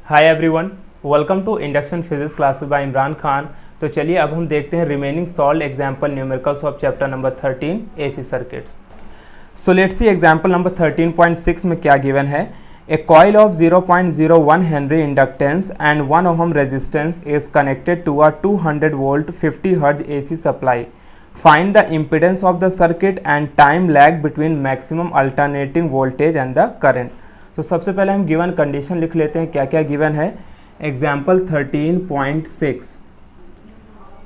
Hi everyone, welcome to induction physics classes by Imran Khan. तो चलिए अब हम देखते हैं remaining solve example numericals of chapter number 13 AC circuits. So let's see example number 13.6 में क्या गिवन है। A coil of 0.01 henry inductance and 1 ohm resistance is connected to a 200 volt 50 hertz AC supply. Find the impedance of the circuit and time lag between maximum alternating voltage and the current. तो सबसे पहले हम given condition लिख लेते हैं, क्या क्या given है। एग्जाम्पल 13.6।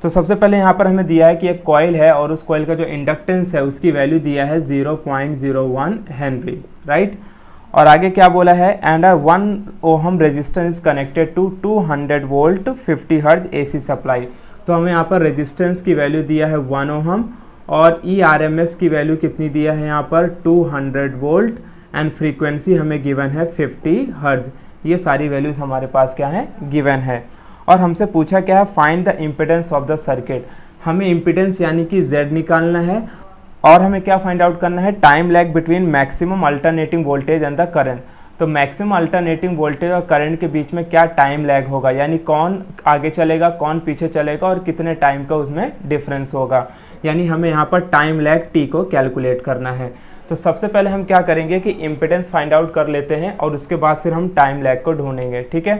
तो सबसे पहले यहाँ पर हमें दिया है कि एक कॉइल है और उस कॉइल का जो इंडक्टेंस है उसकी वैल्यू दिया है 0.01 हेनरी, राइट। और आगे क्या बोला है, and 1 ohm resistance is connected to 200 volt 50 hertz AC supply. तो हमें यहाँ पर रेजिस्टेंस की वैल्यू दिया है 1 ओहम और ERMS की वैल्यू कितनी दिया है यहाँ पर 200 वोल्ट एंड फ्रीक्वेंसी हमें गिवन है 50 हर्ट्ज। ये सारी वैल्यूज हमारे पास क्या है, गिवन है। और हमसे पूछा क्या है, find the impedance of the circuit. हमें इम्पिडेंस यानी कि Z निकालना है और हमें क्या फाइंड आउट करना है, time lag between maximum alternating voltage and the current. तो मैक्सिमम अल्टरनेटिंग वोल्टेज और करंट के बीच में क्या टाइम लैग होगा, यानी कौन आगे चलेगा कौन पीछे चलेगा और कितने टाइम का उसमें डिफरेंस होगा, यानी हमें यहाँ पर टाइम लैग T को कैलकुलेट करना है। तो सबसे पहले हम क्या करेंगे कि इम्पिडेंस फाइंड आउट कर लेते हैं और उसके बाद फिर हम टाइम लैग को ढूंढेंगे, ठीक है।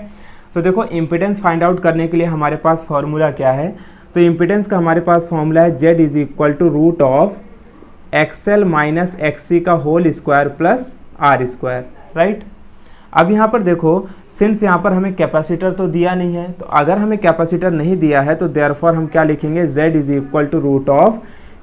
तो देखो इम्पिडेंस फाइंड आउट करने के लिए हमारे पास फॉर्मूला क्या है। तो इम्पिडेंस का हमारे पास फॉर्मूला है Z is equal to root of XL minus XC का whole square plus R square, right. अब यहाँ पर देखो, सिंस यहाँ पर हमें कैपेसिटर तो दिया नहीं है, तो अगर हमें कैपेसिटर नहीं दिया है तो देयरफॉर हम क्या लिखेंगे, Z is equal to root of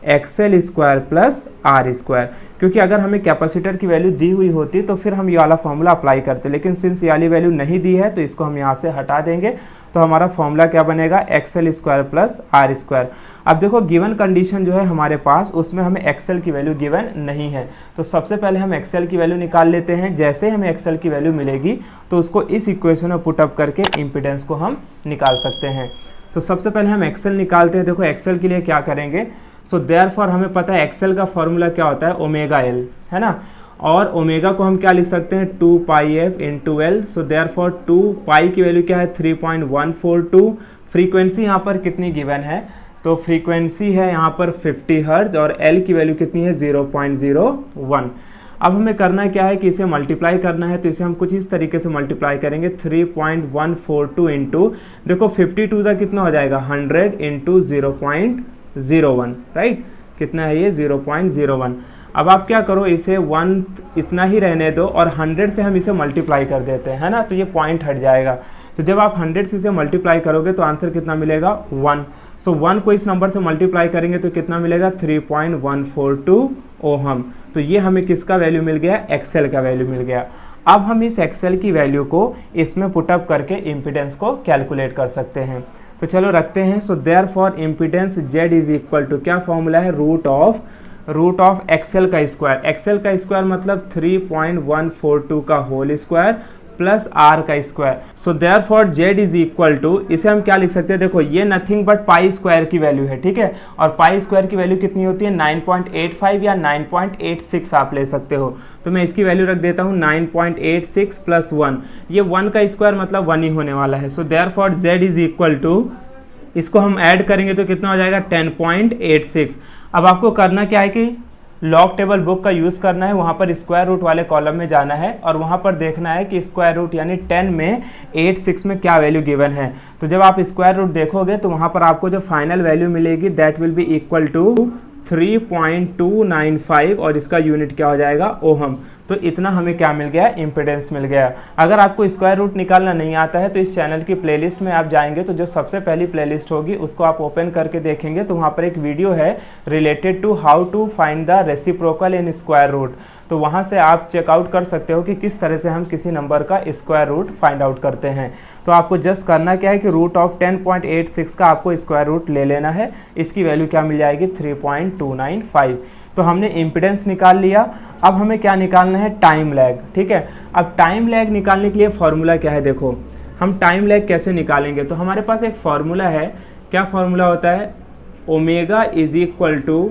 XL square plus R square. क्योंकि अगर हमें कैपेसिटर की वैल्यू दी हुई होती तो फिर हम ये वाला फॉर्मूला अप्लाई करते, लेकिन सिंस ये वाली वैल्यू नहीं दी है तो इसको हम यहाँ से हटा देंगे। तो हमारा फॉर्मूला क्या बनेगा, XL square plus R square. अब देखो गिवन कंडीशन जो है हमारे पास, उसमें हमें XL की वैल्यू गिवन नहीं है। तो सबसे पहले हम XL की वैल्यू निकाल लेते हैं। जैसे हमें XL की वैल्यू मिलेगी तो उसको इस इक्वेशन में पुटअप करके इम्पिडेंस को हम निकाल सकते हैं। तो सबसे पहले हम XL निकालते हैं। देखो XL के लिए क्या करेंगे, सो देयरफॉर हमें पता है XL का फॉर्मूला क्या होता है, ओमेगा L, है ना। और ओमेगा को हम क्या लिख सकते हैं, 2 पाई f into L। So therefore 2 पाई की वैल्यू क्या है 3.142। फ्रीक्वेंसी यहाँ पर कितनी गिवन है, तो फ्रीक्वेंसी है यहाँ पर 50 हर्ट्ज और L की वैल्यू कितनी है 0.01। अब हमें करना क्या है कि इसे मल्टीप्लाई करना है। तो इसे हम कुछ इस तरीके से मल्टीप्लाई करेंगे, 3.142 इंटू, देखो 52 का कितना हो जाएगा 100 इंटू 0.01, राइट। कितना है ये 0.01। अब आप क्या करो, इसे 1 इतना ही रहने दो और 100 से हम इसे मल्टीप्लाई कर देते हैं, है ना। तो ये पॉइंट हट जाएगा। तो जब आप 100 से इसे मल्टीप्लाई करोगे तो आंसर कितना मिलेगा 1। सो 1 को इस नंबर से मल्टीप्लाई करेंगे तो कितना मिलेगा 3.142 ओहम। तो ये हमें किसका वैल्यू मिल गया, XL का वैल्यू मिल गया। अब हम इस XL की वैल्यू को इसमें पुटअप करके इम्पिडेंस को कैलकुलेट कर सकते हैं। तो चलो रखते हैं। So therefore impedance Z is equal to, क्या फॉर्मूला है, रूट ऑफ XL का स्क्वायर। XL का स्क्वायर मतलब 3.142 का होल स्क्वायर प्लस R का square. So therefore Z is equal to, इसे हम क्या लिख सकते हैं, देखो ये नथिंग बट पाई स्क्वायर की वैल्यू है, ठीक है। और पाई स्क्वायर की वैल्यू कितनी होती है 9.85 या 9.86 आप ले सकते हो। तो मैं इसकी वैल्यू रख देता हूँ 9.86 प्लस 1। ये 1 का स्क्वायर मतलब 1 ही होने वाला है। So therefore Z is equal to, इसको हम ऐड करेंगे तो कितना हो जाएगा 10.86। अब आपको करना क्या है कि लॉग टेबल बुक का यूज़ करना है, वहाँ पर स्क्वायर रूट वाले कॉलम में जाना है और वहाँ पर देखना है कि स्क्वायर रूट यानी 10 में 86 में क्या वैल्यू गिवन है। तो जब आप स्क्वायर रूट देखोगे तो वहाँ पर आपको जो फाइनल वैल्यू मिलेगी that will be equal to 3.295 और इसका यूनिट क्या हो जाएगा, ओहम। तो इतना हमें क्या मिल गया, इम्पिडेंस मिल गया। अगर आपको स्क्वायर रूट निकालना नहीं आता है तो इस चैनल की प्लेलिस्ट में आप जाएंगे तो जो सबसे पहली प्लेलिस्ट होगी उसको आप ओपन करके देखेंगे तो वहाँ पर एक वीडियो है related to how to find the reciprocal in square root. तो वहाँ से आप चेकआउट कर सकते हो कि किस तरह से हम किसी नंबर का स्क्वायर रूट फाइंड आउट करते हैं। तो आपको जस्ट करना क्या है कि रूट ऑफ 10.86 का आपको स्क्वायर रूट ले लेना है। इसकी वैल्यू क्या मिल जाएगी 3.295। तो हमने इम्पिडेंस निकाल लिया। अब हमें क्या निकालना है, टाइम लैग, ठीक है। अब टाइम लैग निकालने के लिए फॉर्मूला क्या है, देखो हम टाइम लैग कैसे निकालेंगे। तो हमारे पास एक फॉर्मूला है, क्या फॉर्मूला होता है, omega is equal to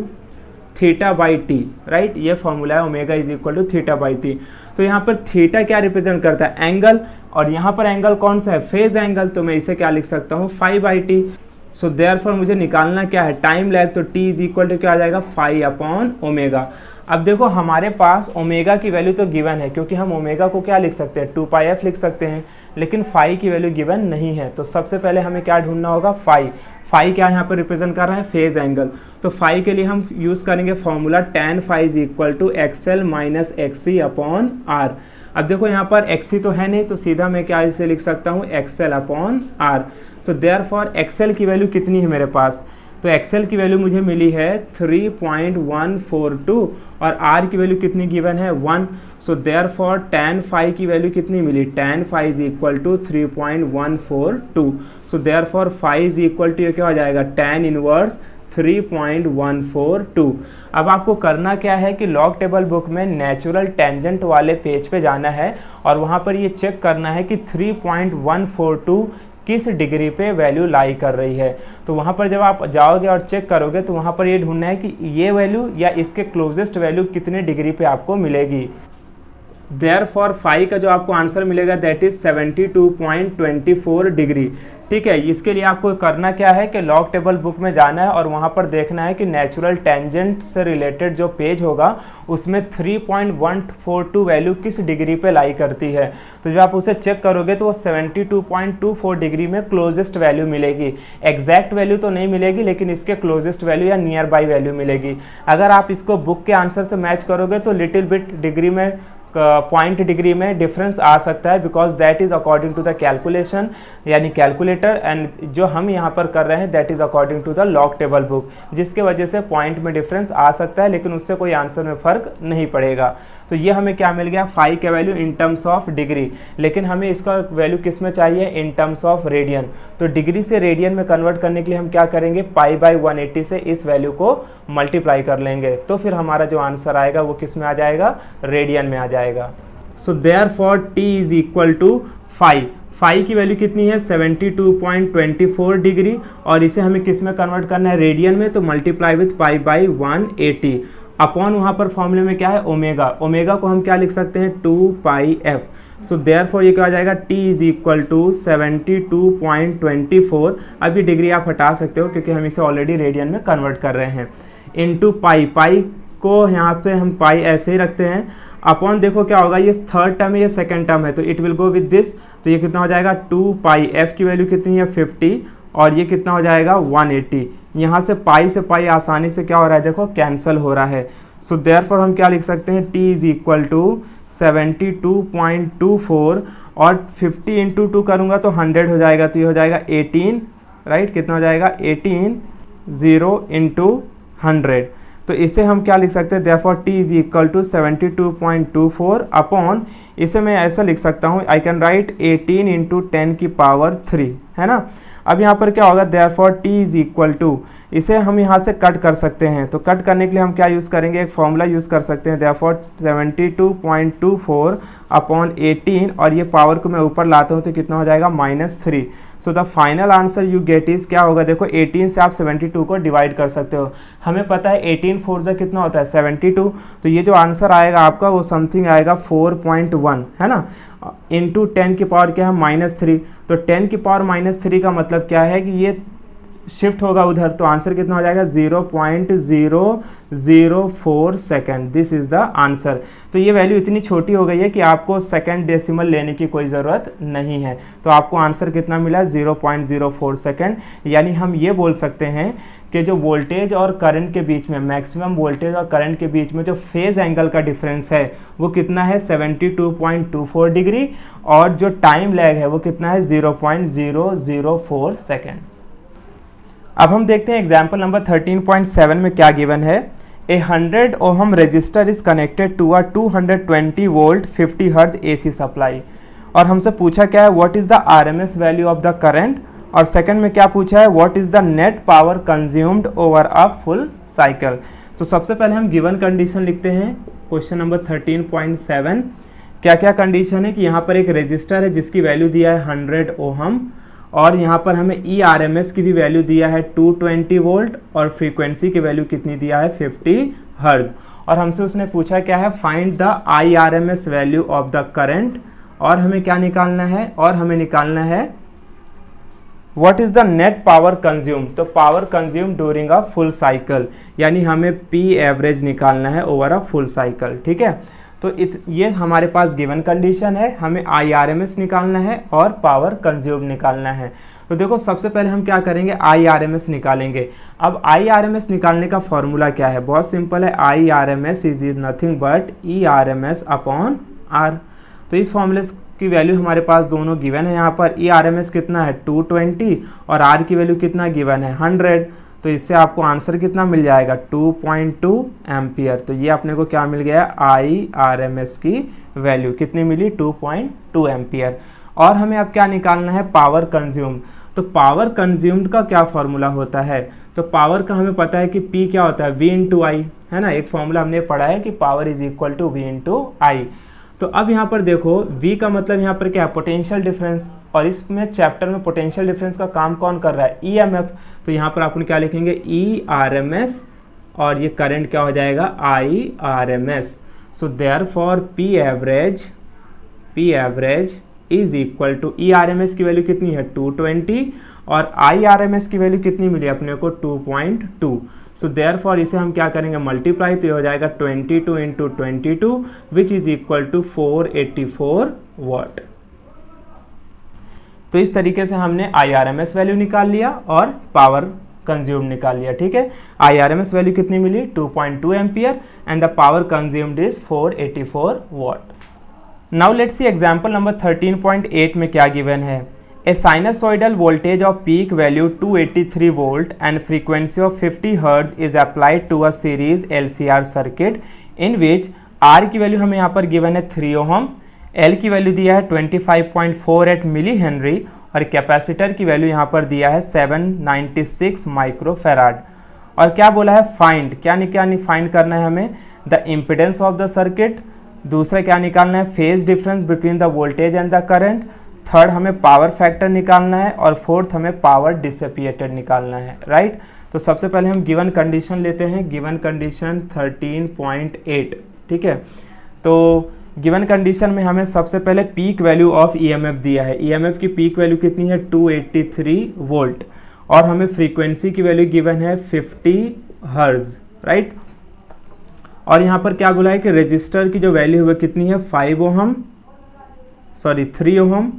theta by T, right. ये फॉर्मूला है omega is equal to theta by T. तो यहाँ पर थीटा क्या रिप्रेजेंट करता है, एंगल, और यहाँ पर एंगल कौन सा है, फेज एंगल, तो मैं इसे क्या लिख सकता हूँ, phi by T. So therefore मुझे निकालना क्या है, टाइम लैग, तो टी इज इक्वल टू क्या आ जाएगा, फाई अपॉन ओमेगा। अब देखो हमारे पास ओमेगा की वैल्यू तो गिवन है, क्योंकि हम ओमेगा को क्या लिख सकते हैं, 2πf लिख सकते हैं, लेकिन फाई की वैल्यू गिवन नहीं है। तो सबसे पहले हमें क्या ढूंढना होगा, फाई। फाई क्या यहाँ पर रिप्रेजेंट कर रहा है, फेज एंगल। तो फाई के लिए हम यूज़ करेंगे formula tan phi is equal to XL minus XC upon R. अब देखो यहाँ पर एक्सी तो है नहीं, तो सीधा मैं क्या इसे लिख सकता हूँ, एक्सएल अपॉन आर। तो देयरफॉर एक्सएल की वैल्यू कितनी है मेरे पास, तो एक्सएल की वैल्यू मुझे मिली है 3.142 और आर की वैल्यू कितनी गिवन है, 1। सो देयरफॉर tan फाई की वैल्यू कितनी मिली, tan phi is equal to 3.142। So therefore phi is equal to ये क्या हो जाएगा, tan इनवर्स 3.142। अब आपको करना क्या है कि लॉग टेबल बुक में नेचुरल टेंजेंट वाले पेज पे जाना है और वहाँ पर ये चेक करना है कि 3.142 किस डिग्री पे वैल्यू लाई कर रही है। तो वहाँ पर जब आप जाओगे और चेक करोगे तो वहाँ पर ये ढूंढना है कि ये वैल्यू या इसके क्लोजेस्ट वैल्यू कितने डिग्री पे आपको मिलेगी। देयरफॉर फाई का जो आपको आंसर मिलेगा दैट इज 72.24 डिग्री। ठीक है, इसके लिए आपको करना क्या है कि लॉग टेबल बुक में जाना है और वहाँ पर देखना है कि नेचुरल टेंजेंट से रिलेटेड जो पेज होगा उसमें 3.142 वैल्यू किस डिग्री पे लाई करती है। तो जब आप उसे चेक करोगे तो वो 72.24 डिग्री में क्लोजेस्ट वैल्यू मिलेगी। एग्जैक्ट वैल्यू तो नहीं मिलेगी, लेकिन इसके क्लोजेस्ट वैल्यू या नियर बाई वैल्यू मिलेगी। अगर आप इसको बुक के आंसर से मैच करोगे तो लिटिल बिट डिग्री में, पॉइंट डिग्री में डिफरेंस आ सकता है, because that is according to the calculation यानी कैलकुलेटर, एंड जो हम यहाँ पर कर रहे हैं that is according to the log table book, जिसके वजह से पॉइंट में डिफरेंस आ सकता है, लेकिन उससे कोई आंसर में फर्क नहीं पड़ेगा। तो ये हमें क्या मिल गया, फाई का value in terms of degree, लेकिन हमें इसका वैल्यू किस में चाहिए, इन टर्म्स ऑफ रेडियन। तो डिग्री से रेडियन में कन्वर्ट करने के लिए हम क्या करेंगे, पाई बाई 180 से इस वैल्यू को मल्टीप्लाई कर लेंगे, तो फिर हमारा जो आंसर आएगा वो किस में आ जाएगा, रेडियन में आ जाएगा। So therefore t is equal to phi. Phi की वैल्यू कितनी है, 72.24 डिग्री, और इसे हमें किस में कन्वर्ट करना है, रेडियन में, तो multiply with pi by 180 upon वहाँ पर फॉर्मूले में क्या है, ओमेगा। ओमेगा को हम क्या लिख सकते हैं, 2πf। सो देयरफॉर ये क्या हो जाएगा, t इज इक्वल टू 72.24। अब ये डिग्री आप हटा सकते हो क्योंकि हम इसे ऑलरेडी रेडियन में कन्वर्ट कर रहे हैं, इनटू पाई। पाई को यहाँ पे हम पाई ऐसे ही रखते हैं, अपॉन देखो क्या होगा, ये थर्ड टर्म है, ये सेकंड टर्म है, तो it will go with this, तो ये कितना हो जाएगा, 2πf की वैल्यू कितनी है, 50, और ये कितना हो जाएगा, 180। यहाँ से पाई आसानी से क्या हो रहा है, देखो कैंसिल हो रहा है। सो देयरफॉर हम क्या लिख सकते हैं, t इज इक्वल टू 72.24, और 50 इंटू 2 करूँगा तो 100 हो जाएगा, तो ये हो जाएगा 18, राइट, कितना हो जाएगा, 18 0 इंटू 100। तो इसे हम क्या लिख सकते हैं, therefore t is equal to 72.24 upon, इसे मैं ऐसा लिख सकता हूँ, आई कैन राइट 18 इंटू 10 की पावर 3, है ना। अब यहाँ पर क्या होगा, therefore t is equal to, इसे हम यहाँ से कट कर सकते हैं, तो कट करने के लिए हम क्या यूज़ करेंगे, एक फॉर्मूला यूज़ कर सकते हैं, देयरफॉर 72.24 अपॉन 18, और ये पावर को मैं ऊपर लाता हूँ तो कितना हो जाएगा, -3। So the final answer you get is क्या होगा, देखो 18 से आप 72 को डिवाइड कर सकते हो, हमें पता है 18 4 से कितना होता है, 72, तो ये जो आंसर आएगा आपका वो समथिंग आएगा 4.1, है ना, इंटू 10 की पावर क्या है, -3। तो 10 की पावर -3 का मतलब क्या है कि ये शिफ्ट होगा उधर, तो आंसर कितना हो जाएगा, 0.004 second. This is the answer. तो ये वैल्यू इतनी छोटी हो गई है कि आपको सेकेंड डेसिमल लेने की कोई ज़रूरत नहीं है, तो आपको आंसर कितना मिला, 0.04 सेकेंड। यानी हम ये बोल सकते हैं कि जो वोल्टेज और करंट के बीच में, मैक्सिमम वोल्टेज और करंट के बीच में जो फेज एंगल का डिफरेंस है वो कितना है, 72.24 डिग्री, और जो टाइम लैग है वो कितना है, 0.004 सेकेंड। अब हम देखते हैं एग्जाम्पल नंबर 13.7 में क्या गिवन है। A 100 ohm resistor is connected to a 220 volt 50 hertz AC supply, और हमसे पूछा क्या है, what is the RMS value of the current, और सेकंड में क्या पूछा है, what is the net power consumed over a full cycle. तो सबसे पहले हम गिवन कंडीशन लिखते हैं, क्वेश्चन नंबर 13.7। क्या क्या कंडीशन है कि यहाँ पर एक रजिस्टर है जिसकी वैल्यू दिया है 100 ओहम, और यहाँ पर हमें ERMS की भी वैल्यू दिया है 220 वोल्ट, और फ्रीक्वेंसी की वैल्यू कितनी दिया है, 50 हर्ट्ज, और हमसे उसने पूछा क्या है, find the IRMS value of the current, और हमें क्या निकालना है, और हमें निकालना है what is the net power consume, तो power consume during a full cycle, यानी हमें P एवरेज निकालना है ओवर अ फुल साइकिल। ठीक है, तो ये हमारे पास गिवन कंडीशन है, हमें IRMS निकालना है और पावर कंज्यूम निकालना है। तो देखो सबसे पहले हम क्या करेंगे, IRMS निकालेंगे। अब IRMS निकालने का फॉर्मूला क्या है, बहुत सिंपल है, IRMS is nothing but ERMS upon R। तो इस फॉर्मूले की वैल्यू हमारे पास दोनों गिवन है, यहाँ पर ERMS कितना है 220 और R की वैल्यू कितना गिवन है 100, तो इससे आपको आंसर कितना मिल जाएगा 2.2 एम्पियर। तो ये अपने को क्या मिल गया, IRMS की वैल्यू कितनी मिली 2.2 एम्पियर। और हमें अब क्या निकालना है, पावर कंज्यूम। तो पावर कंज्यूम्ड का क्या फॉर्मूला होता है, तो पावर का हमें पता है कि P क्या होता है, V इंटू आई, है ना, एक फॉर्मूला हमने पढ़ा है कि power is equal to V into I. तो अब यहाँ पर देखो V का मतलब यहाँ पर क्या है, पोटेंशियल डिफरेंस, और इसमें चैप्टर में पोटेंशियल डिफरेंस का काम कौन कर रहा है, EMF। तो यहाँ पर अपन क्या लिखेंगे ERMS, और ये करंट क्या हो जाएगा IRMS। So therefore P average is equal to ERMS की वैल्यू कितनी है 220 और IRMS की वैल्यू कितनी मिली अपने को 2.2। सो देयरफॉर इसे हम क्या करेंगे मल्टीप्लाई, तो ये हो जाएगा 22 into 22 which is equal to 484 watt. तो इस तरीके से हमने IRMS वैल्यू निकाल लिया और पावर कंज्यूम निकाल लिया। ठीक है, IRMS वैल्यू कितनी मिली 2.2 ampere and the power consumed is 484 watt. Now let's see example number 13.8 में क्या गिवन है, a sinusoidal voltage of peak value 283 volt and frequency of 50 hertz is applied to a series LCR circuit in which R की value हमें यहाँ पर given है 3 ohm, L की value दिया है 25.48 मिली हेनरी और कैपेसिटर की वैल्यू यहाँ पर दिया है 796 माइक्रोफेराड। और क्या बोला है फाइंड, क्या फाइंड करना है हमें, the impedance of the circuit, दूसरा क्या निकालना है phase difference between the voltage and the current, third हमें पावर फैक्टर निकालना है और फोर्थ हमें पावर डिसिपिएटेड निकालना है। राइट, तो सबसे पहले हम गिवन कंडीशन लेते हैं, गिवन कंडीशन 13.8। ठीक है, तो गिवन कंडीशन में हमें सबसे पहले पीक वैल्यू ऑफ EMF दिया है, EMF की पीक वैल्यू कितनी है 283 वोल्ट और हमें फ्रीक्वेंसी की वैल्यू गिवन है 50 हर्ट्ज। राइट, और यहाँ पर क्या बोला है कि रजिस्टर की जो वैल्यू है कितनी है 3 ओहम,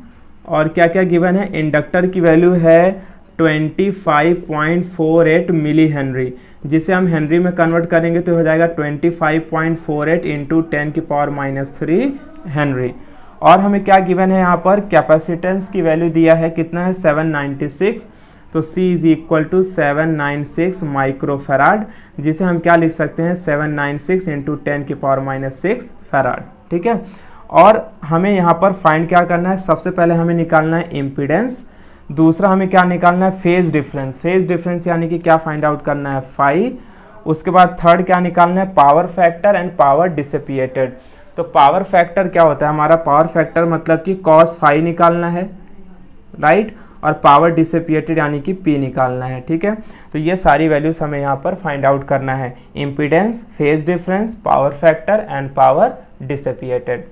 और क्या क्या गिवन है, इंडक्टर की वैल्यू है 25.48 मिली हेनरी, जिसे हम हेनरी में कन्वर्ट करेंगे तो हो जाएगा 25.48 इंटू 10⁻³ हेनरी। और हमें क्या गिवन है यहाँ पर, कैपेसिटेंस की वैल्यू दिया है कितना है 796, तो C is equal to 796 microfarad, जिसे हम क्या लिख सकते हैं 796 इंटू 10⁻⁶ फैराड। ठीक है, और हमें यहाँ पर फाइंड क्या करना है, सबसे पहले हमें निकालना है इम्पीडेंस, दूसरा हमें क्या निकालना है फेज डिफरेंस यानी कि क्या फाइंड आउट करना है फाई, उसके बाद थर्ड क्या निकालना है पावर फैक्टर एंड पावर डिसिपिएटेड। तो पावर फैक्टर क्या होता है हमारा, पावर फैक्टर मतलब कि cos फाई निकालना है, राइट, और पावर डिसिपिएटेड यानी कि P निकालना है। ठीक है, तो ये सारी वैल्यूज हमें यहाँ पर फाइंड आउट करना है, impedance, phase difference, power factor and power dissipated.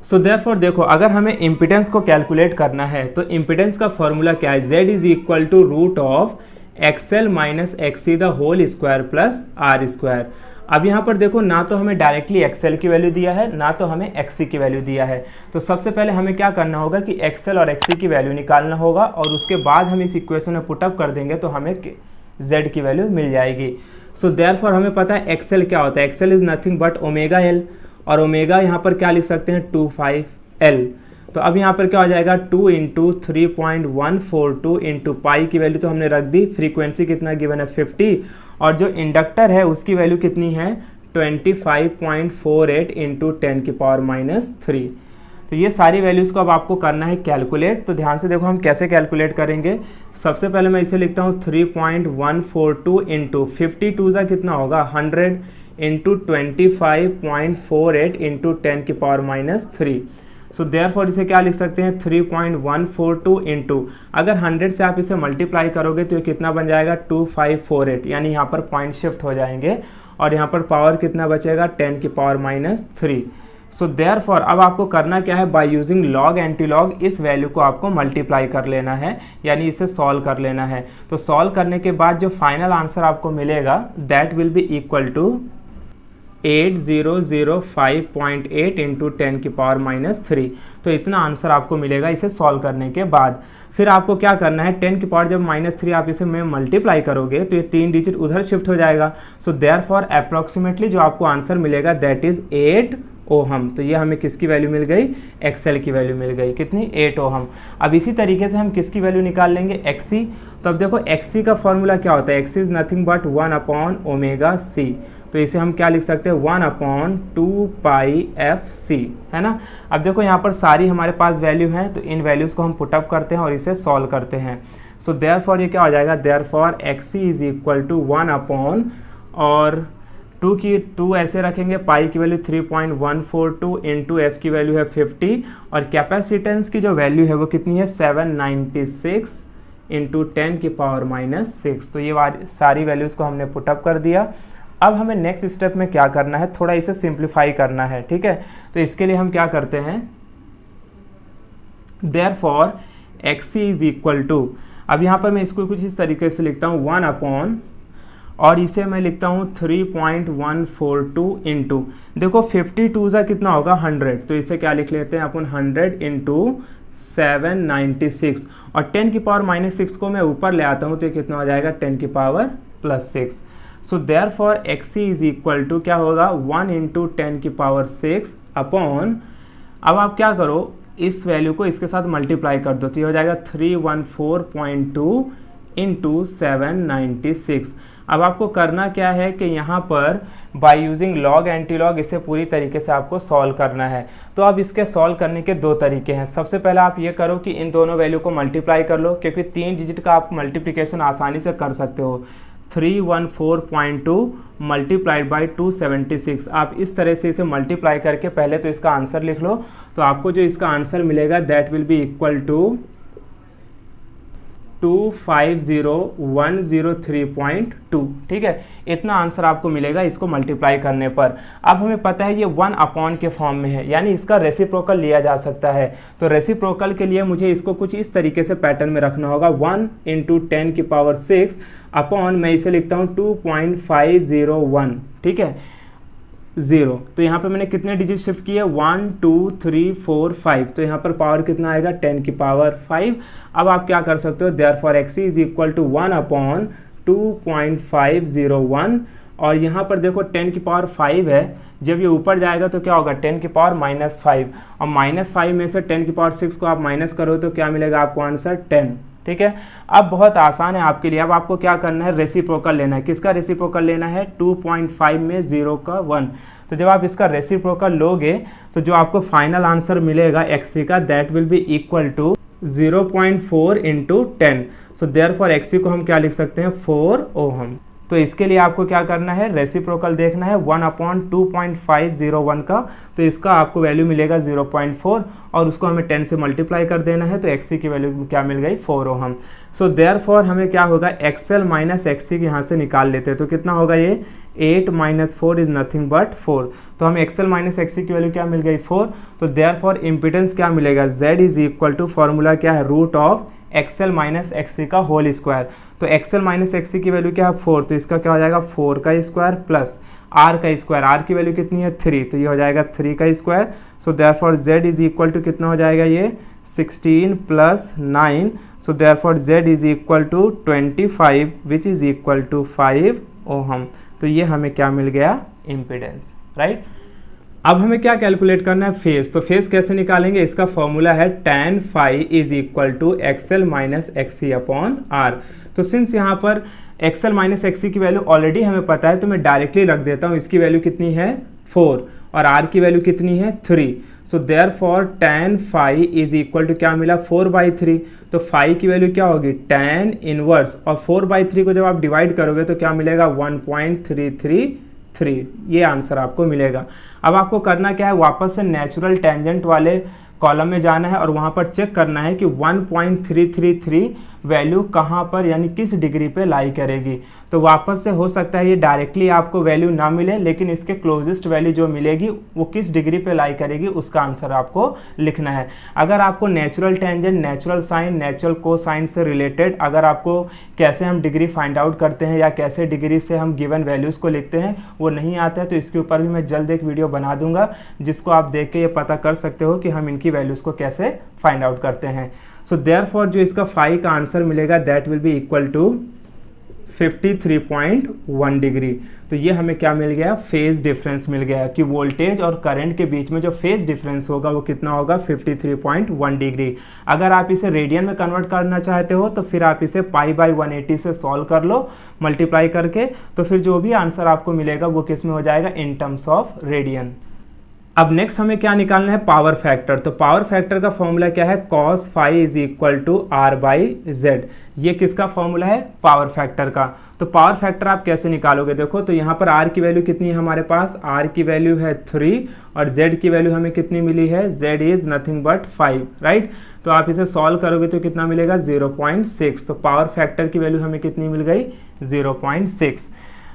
So therefore देखो अगर हमें इम्पीडेंस को कैलकुलेट करना है तो इम्पीडेंस का फॉर्मूला क्या है, Z is equal to root of XL minus XC the whole square plus R square. अब यहाँ पर देखो ना तो हमें डायरेक्टली XL की वैल्यू दिया है ना तो हमें XC की वैल्यू दिया है, तो सबसे पहले हमें क्या करना होगा कि XL और XC की वैल्यू निकालना होगा और उसके बाद हम इस इक्वेशन में पुटअप कर देंगे तो हमें Z की वैल्यू मिल जाएगी। सो देयरफॉर हमें पता है XL क्या होता है, XL is nothing but omega L, और ओमेगा यहाँ पर क्या लिख सकते हैं 25L। तो अब यहाँ पर क्या हो जाएगा 2 इंटू 3.142 इंटू पाई की वैल्यू तो हमने रख दी, फ्रीक्वेंसी कितना गिवन है 50 और जो इंडक्टर है उसकी वैल्यू कितनी है 25.48 इंटू 10⁻⁻3। तो ये सारी वैल्यूज़ को अब आपको करना है कैलकुलेट। तो ध्यान से देखो हम कैसे कैलकुलेट करेंगे। सबसे पहले मैं इसे लिखता हूँ 3.142 इंटू 52 कितना होगा 100 इंटू 25.48 इंटू 10⁻⁻3। सो देयरफॉर इसे क्या लिख सकते हैं 3.142 इंटू, अगर 100 से आप इसे मल्टीप्लाई करोगे तो ये कितना बन जाएगा 2548, यानी यहाँ पर पॉइंट शिफ्ट हो जाएंगे और यहाँ पर पावर कितना बचेगा 10 की पावर -3। सो देयरफॉर अब आपको करना क्या है, by using log anti log इस वैल्यू को आपको मल्टीप्लाई कर लेना है, यानी इसे सॉल्व कर लेना है। तो सॉल्व करने के बाद जो फाइनल आंसर आपको मिलेगा that will be equal to 8005.8 into 10 की पावर -3। तो इतना आंसर आपको मिलेगा इसे सॉल्व करने के बाद। फिर आपको क्या करना है, 10 की पावर जब -3 आप इसे में मल्टीप्लाई करोगे तो ये 3 डिजिट उधर शिफ्ट हो जाएगा। सो देयरफॉर अप्रॉक्सीमेटली जो आपको आंसर मिलेगा दैट इज 8 ओहम। तो ये हमें किसकी वैल्यू मिल गई, एक्सएल की वैल्यू मिल गई, कितनी 8 ओहम। अब इसी तरीके से हम किसकी वैल्यू निकाल लेंगे, एक्सी। तो अब देखो एक्सी का फॉर्मूला क्या होता है, एक्सी इज नथिंग बट 1/ओमेगा c। तो इसे हम क्या लिख सकते हैं, 1/2πfc, है ना। अब देखो यहाँ पर सारी हमारे पास वैल्यू हैं, तो इन वैल्यूज़ को हम पुटअप करते हैं और इसे सॉल्व करते हैं। सो देयरफॉर ये क्या हो जाएगा, therefore XC is equal to 1/ और 2 की 2 ऐसे रखेंगे, पाई की वैल्यू 3.142 इंटू एफ की वैल्यू है 50 और कैपेसिटेंस की जो वैल्यू है वो कितनी है 796 इंटू 10 की पावर -6। तो ये सारी वैल्यूज़ को हमने पुटअप कर दिया। अब हमें नेक्स्ट स्टेप में क्या करना है, थोड़ा इसे सिंप्लीफाई करना है, ठीक है। तो इसके लिए हम क्या करते हैं, therefore XC is equal to, अब यहाँ पर मैं इसको कुछ इस तरीके से लिखता हूँ 1/ और इसे मैं लिखता हूँ 3.142 इंटू, देखो 52 का कितना होगा 100, तो इसे क्या लिख लेते हैं अपन 100 इंटू 796 और 10 की पावर -6 को मैं ऊपर ले आता हूँ तो ये कितना हो जाएगा 10 की power +6। So therefore XC is equal to क्या होगा 1 इंटू 10 की पावर 6 अपॉन, अब आप क्या करो इस वैल्यू को इसके साथ मल्टीप्लाई कर दो तो ये हो जाएगा 314.2 इंटू 796। अब आपको करना क्या है कि यहाँ पर by using log anti log इसे पूरी तरीके से आपको सॉल्व करना है। तो अब इसके सॉल्व करने के 2 तरीके हैं। सबसे पहले आप ये करो कि इन दोनों वैल्यू को मल्टीप्लाई कर लो, क्योंकि 3 डिजिट का आप मल्टीप्लिकेशन आसानी से कर सकते हो। 314.2 मल्टीप्लाइड बाई 276, आप इस तरह से इसे मल्टीप्लाई करके पहले तो इसका आंसर लिख लो। तो आपको जो इसका आंसर मिलेगा that will be equal to 250,103.2, ठीक है। इतना आंसर आपको मिलेगा इसको मल्टीप्लाई करने पर। अब हमें पता है ये 1/ के फॉर्म में है, यानी इसका रेसिप्रोकल लिया जा सकता है। तो रेसिप्रोकल के लिए मुझे इसको कुछ इस तरीके से पैटर्न में रखना होगा, 1 इंटू 10 की पावर 6 अपॉन, मैं इसे लिखता हूँ 2.501, ठीक है, 0। तो यहाँ पे मैंने कितने डिजिट शिफ्ट किए 1 2 3 4 5, तो यहाँ पर पावर कितना आएगा 10 की पावर 5। अब आप क्या कर सकते हो, therefore XC is equal to 1/2.501 और यहाँ पर देखो 10 की पावर 5 है, जब ये ऊपर जाएगा तो क्या होगा 10 की पावर -5 और -5 में से 10 की पावर 6 को आप माइनस करो तो क्या मिलेगा आपको आंसर 10, ठीक है। अब बहुत आसान है आपके लिए, अब आपको क्या करना है रेसिप्रोकल लेना है। किसका रेसिप्रोकल लेना है, 2.5 में 0 का 1। तो जब आप इसका रेसिप्रोकल लोगे तो जो आपको फाइनल आंसर मिलेगा एक्सी का that will be equal to 0.4 into 10। So therefore XC को हम क्या लिख सकते हैं 4 ओहम। तो इसके लिए आपको क्या करना है, रेसिप्रोकल देखना है 1/2.501 का, तो इसका आपको वैल्यू मिलेगा 0.4 और उसको हमें 10 से मल्टीप्लाई कर देना है, तो एक्सी की वैल्यू क्या मिल गई 4 ओहम। सो देयरफॉर हमें क्या होगा, एक्सएल माइनस एक्सी के यहाँ से निकाल लेते हैं तो कितना होगा ये 8 - 4 इज नथिंग बट 4। तो हमें एक्सएल माइनस एक्सी की वैल्यू क्या मिल गई 4। तो देयरफॉर इम्पिडेंस क्या मिलेगा, Z is equal to, formula क्या है, root of XL minus XC का होल स्क्वायर। तो एक्सएल माइनस एक्सी की वैल्यू क्या है 4, तो इसका क्या हो जाएगा 4 का स्क्वायर प्लस आर का स्क्वायर, आर की वैल्यू कितनी है 3, तो ये हो जाएगा 3 का square. So therefore Z is equal to कितना हो जाएगा ये 16 + 9। So therefore Z is equal to 25 which is equal to 5 ohm. तो ये हमें क्या मिल गया, इम्पिडेंस, राइट। अब हमें क्या कैलकुलेट करना है, फेज। तो फेज कैसे निकालेंगे, इसका फॉर्मूला है tan phi is equal to XL minus XC upon R. तो सिंस यहाँ पर एक्सएल माइनस एक्सी की वैल्यू ऑलरेडी हमें पता है तो मैं डायरेक्टली रख देता हूँ, इसकी वैल्यू कितनी है 4 और आर की वैल्यू कितनी है 3। So therefore tan phi is equal to क्या मिला 4/3। तो phi की वैल्यू क्या होगी tan इनवर्स, और 4/3 को जब आप डिवाइड करोगे तो क्या मिलेगा 1.333, ये आंसर आपको मिलेगा। अब आपको करना क्या है, वापस से नेचुरल टेंजेंट वाले कॉलम में जाना है और वहाँ पर चेक करना है कि 1.333 वैल्यू कहाँ पर यानी किस डिग्री पे लाई करेगी। तो वापस से हो सकता है ये डायरेक्टली आपको वैल्यू ना मिले, लेकिन इसके क्लोजेस्ट वैल्यू जो मिलेगी वो किस डिग्री पे लाई करेगी उसका आंसर आपको लिखना है। अगर आपको natural tangent, natural sine, natural cosine से रिलेटेड अगर आपको कैसे हम डिग्री फाइंड आउट करते हैं या कैसे डिग्री से हम गिवन वैल्यूज़ को लिखते हैं वो नहीं आता है, तो इसके ऊपर भी मैं जल्द एक वीडियो बना दूंगा जिसको आप देख के ये पता कर सकते हो कि हम इनकी वैल्यूज़ को कैसे फाइंड आउट करते हैं। सो देयरफॉर जो इसका फाई का आंसर मिलेगा that will be equal to 53.1 degree. तो ये हमें क्या मिल गया, फेज डिफरेंस मिल गया कि वोल्टेज और करंट के बीच में जो फेज डिफरेंस होगा वो कितना होगा, 53.1 डिग्री। अगर आप इसे रेडियन में कन्वर्ट करना चाहते हो तो फिर आप इसे पाई बाई 180 से सॉल्व कर लो मल्टीप्लाई करके, तो फिर जो भी आंसर आपको मिलेगा वो किस में हो जाएगा, इन टर्म्स ऑफ रेडियन। अब नेक्स्ट हमें क्या निकालना है, पावर फैक्टर। तो पावर फैक्टर का फॉर्मूला क्या है, cos phi is equal to R by Z. ये किसका फॉर्मूला है, पावर फैक्टर का। तो पावर फैक्टर आप कैसे निकालोगे, देखो तो यहाँ पर r की वैल्यू कितनी है हमारे पास, r की वैल्यू है 3 और z की वैल्यू हमें कितनी मिली है, z is nothing but 5, right. तो आप इसे सॉल्व करोगे तो कितना मिलेगा, 0.6। तो पावर फैक्टर की वैल्यू हमें कितनी मिल गई, 0.6।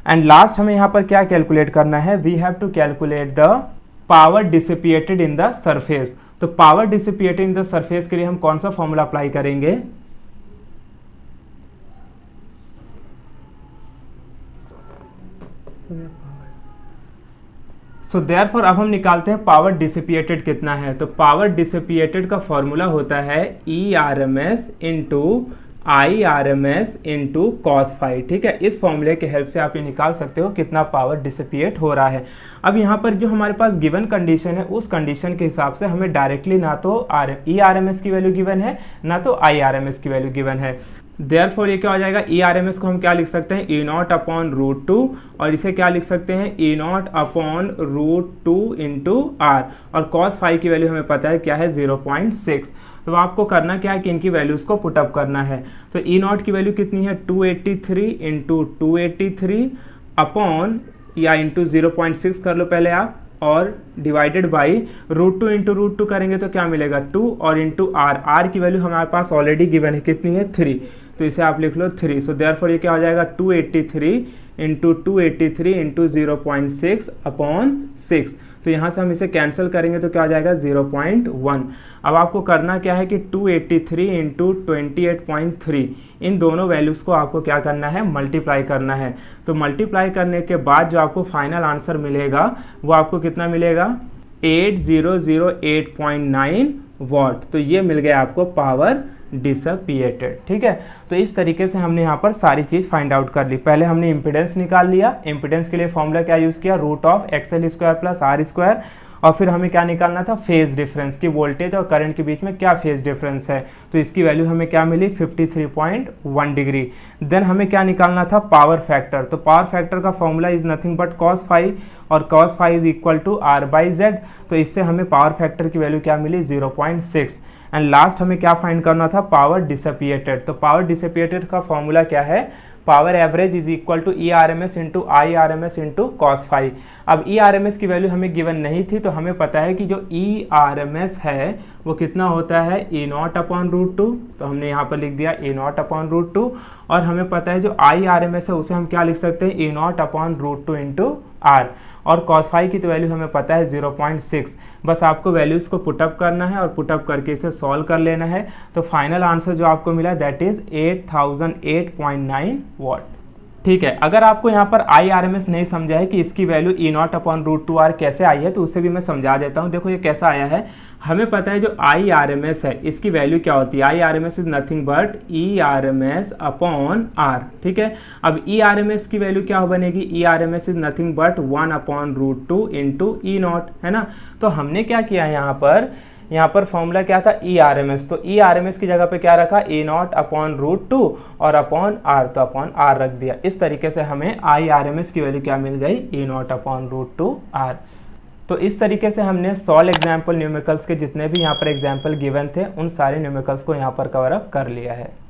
एंड लास्ट हमें यहाँ पर क्या कैलकुलेट करना है, we have to calculate the power dissipated in the surface. तो power dissipated in the surface के लिए हम कौन सा फॉर्मूला अप्लाई करेंगे, सो देयरफॉर अब हम निकालते हैं पावर डिसिपिएटेड कितना है। तो पावर डिसिपिएटेड का फॉर्मूला होता है ERMS into IRMS into cos phi, ठीक है। इस फॉर्मूले के हेल्प से आप ये निकाल सकते हो कितना पावर डिसिपिएट हो रहा है। अब यहाँ पर जो हमारे पास गिवन कंडीशन है उस कंडीशन के हिसाब से हमें डायरेक्टली ना तो ERMS की वैल्यू गिवन है ना तो IRMS की वैल्यू गिवन है। देयरफॉर ये क्या हो जाएगा, ERMS को हम क्या लिख सकते हैं, E0 अपॉन √2 और इसे क्या लिख सकते हैं, E0 अपॉन √2 इंटू R और कॉस फाई की वैल्यू हमें पता है क्या है, 0.6। तो आपको करना क्या है कि इनकी वैल्यूज़ को पुटअप करना है। तो E0 की वैल्यू कितनी है, 283 इंटू 283 अपॉन या इंटू 0.6 कर लो पहले आप और डिवाइडेड बाई √2 इंटू √2 करेंगे तो क्या मिलेगा, 2 और इंटू R की वैल्यू हमारे पास ऑलरेडी गिवन है कितनी है, 3। तो इसे आप लिख लो 3। सो देयरफॉर ये क्या हो जाएगा, 283 इंटू 283 इंटू 0.6 अपॉन 6। तो यहाँ से हम इसे कैंसिल करेंगे तो क्या हो जाएगा, 0.1। अब आपको करना क्या है कि 283 इंटू 28.3 इन दोनों वैल्यूज़ को आपको क्या करना है, मल्टीप्लाई करना है। तो मल्टीप्लाई करने के बाद जो आपको फाइनल आंसर मिलेगा वो आपको कितना मिलेगा, 8008.9 वॉट। तो ये मिल गया आपको पावर डिसिपिएटेड, ठीक है। तो इस तरीके से हमने यहाँ पर सारी चीज़ फाइंड आउट कर ली। पहले हमने इम्पीडेंस निकाल लिया, इम्पीडेंस के लिए फॉर्मूला क्या यूज़ किया, √XL² प्लस R²। और फिर हमें क्या निकालना था, फेज डिफरेंस की वोल्टेज और करंट के बीच में क्या फेज डिफरेंस है। तो इसकी वैल्यू हमें क्या मिली, 53.1 डिग्री। देन हमें क्या निकालना था, पावर फैक्टर। तो पावर फैक्टर का formula is nothing but cos phi और cos phi is equal to R by Z. तो इससे हमें पावर फैक्टर की वैल्यू क्या मिली, 0.6। एंड लास्ट हमें क्या फाइंड करना था, पावर डिसिपिएटेड। तो पावर डिसिपिएटेड का फॉर्मूला क्या है, power average is equal to ERMS into IRMS into cos phi. अब ERMS की वैल्यू हमें गिवन नहीं थी तो हमें पता है कि जो ERMS है वो कितना होता है, E0 अपॉन √2। तो हमने यहाँ पर लिख दिया E0 अपॉन √2 और हमें पता है जो IRMS है उसे हम क्या लिख सकते हैं, E0 अपॉन √2 इंटू R और cos फाई की तो वैल्यू हमें पता है 0.6। बस आपको वैल्यूज़ को पुटअप करना है और पुटअप करके इसे सॉल्व कर लेना है। तो फाइनल आंसर जो आपको मिला दैट इज़ 8008.9 वॉट, ठीक है। अगर आपको यहाँ पर IRMS नहीं समझा है कि इसकी वैल्यू E0 अपॉन √2R कैसे आई है तो उसे भी मैं समझा देता हूँ। देखो ये कैसा आया है, हमें पता है जो IRMS है इसकी वैल्यू क्या होती है, IRMS is nothing but ERMS upon R, ठीक है। अब ERMS की वैल्यू क्या बनेगी, ERMS is nothing but 1 upon √2 into E0, है ना। तो हमने क्या किया है यहाँ पर फॉर्मूला क्या था, ERMS। तो ERMS की जगह पे क्या रखा, E0 अपॉन √2 और अपॉन R, तो अपॉन R रख दिया। इस तरीके से हमें IRMS की वैल्यू क्या मिल गई, E0 अपॉन √2 R। तो इस तरीके से हमने सॉल्व एग्जाम्पल न्यूमेरिकल्स के जितने भी यहाँ पर एग्जाम्पल गिवन थे उन सारे न्यूमेरिकल्स को यहाँ पर कवर अप कर लिया है।